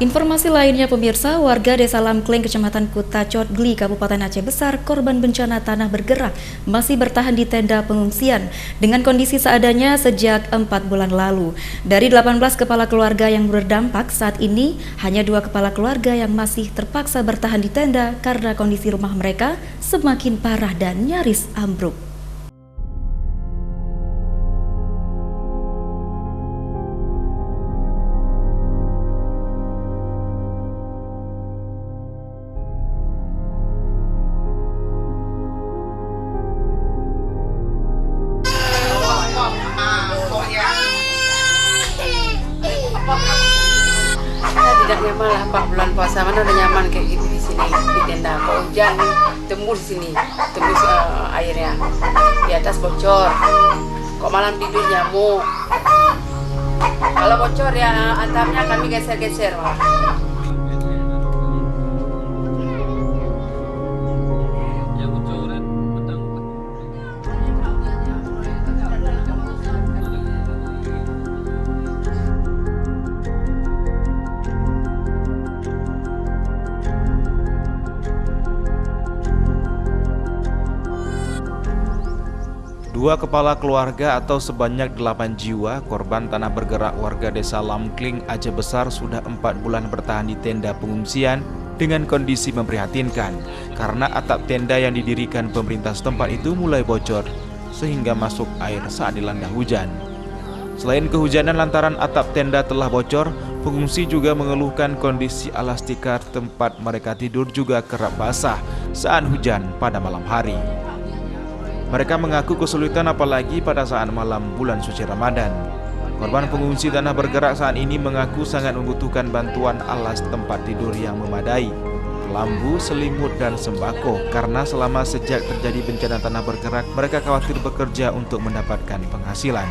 Informasi lainnya pemirsa, warga Desa Lamkleng, Kecamatan Kuta Cotgli, Kabupaten Aceh Besar, korban bencana tanah bergerak, masih bertahan di tenda pengungsian dengan kondisi seadanya sejak 4 bulan lalu. Dari 18 kepala keluarga yang berdampak, saat ini hanya 2 kepala keluarga yang masih terpaksa bertahan di tenda karena kondisi rumah mereka semakin parah dan nyaris ambruk. Tidak nyaman lah, 4 bulan puasa mana udah nyaman kayak gitu di sini di tenda. Kalau hujan tembus di sini, tembus airnya di atas bocor. Kok malam tidur nyamuk. Kalau bocor ya atapnya kami geser-geser malah. Dua kepala keluarga atau sebanyak 8 jiwa korban tanah bergerak warga Desa Lamkleng, Aceh Besar sudah 4 bulan bertahan di tenda pengungsian dengan kondisi memprihatinkan karena atap tenda yang didirikan pemerintah setempat itu mulai bocor sehingga masuk air saat dilanda hujan. Selain kehujanan lantaran atap tenda telah bocor, pengungsi juga mengeluhkan kondisi alas tikar tempat mereka tidur juga kerap basah saat hujan pada malam hari. Mereka mengaku kesulitan apalagi pada saat malam bulan suci Ramadan. Korban pengungsi tanah bergerak saat ini mengaku sangat membutuhkan bantuan alas tempat tidur yang memadai, lambu, selimut, dan sembako karena selama sejak terjadi bencana tanah bergerak, mereka khawatir bekerja untuk mendapatkan penghasilan.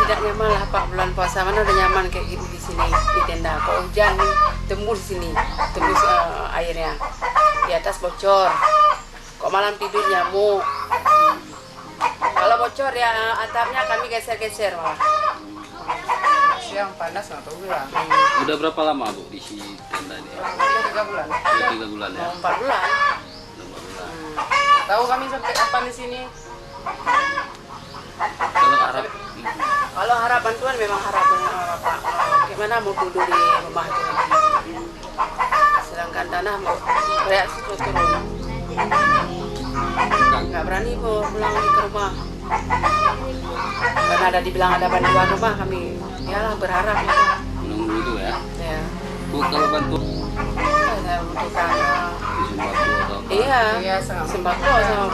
Tidak nyaman lah, 4 bulan puasa mana udah nyaman kayak gitu di sini di tenda. Kalau hujan tembus di sini, tembus airnya di atas bocor. Kok malam tidur nyamuk. Kalau bocor ya atapnya kami geser-geser malah. Siang panas nggak tahu lah. Udah berapa lama Bu di si tenda ini? Udah 3 bulan. Udah 3 bulan ya? 4 bulan. Udah 4 bulan. Tahu kami sampai apa di sini? Kalau harap bantuan memang harap Pak. Gimana mau duduk di rumah itu? Sedangkan tanah mau reaksi turun. Nggak berani pulang lagi ke rumah karena ada dibilang ada bantuan rumah, kami yalah berharap gitu. Menunggu itu ya? Ya. Bu, kalau bantu Saya membutuhkan sembako atau apa? iya sembako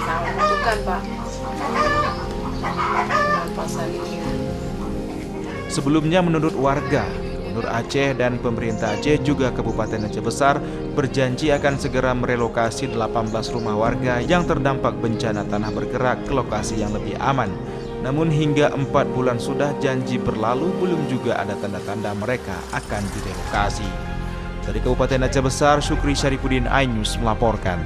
sama membutuhkan Pak. Pasal ini. Sebelumnya menurut warga, Gubernur Aceh dan pemerintah Aceh juga Kabupaten Aceh Besar berjanji akan segera merelokasi 18 rumah warga yang terdampak bencana tanah bergerak ke lokasi yang lebih aman. Namun hingga 4 bulan sudah janji berlalu, belum juga ada tanda-tanda mereka akan direlokasi. Dari Kabupaten Aceh Besar, Syukri Syarifuddin, iNews melaporkan.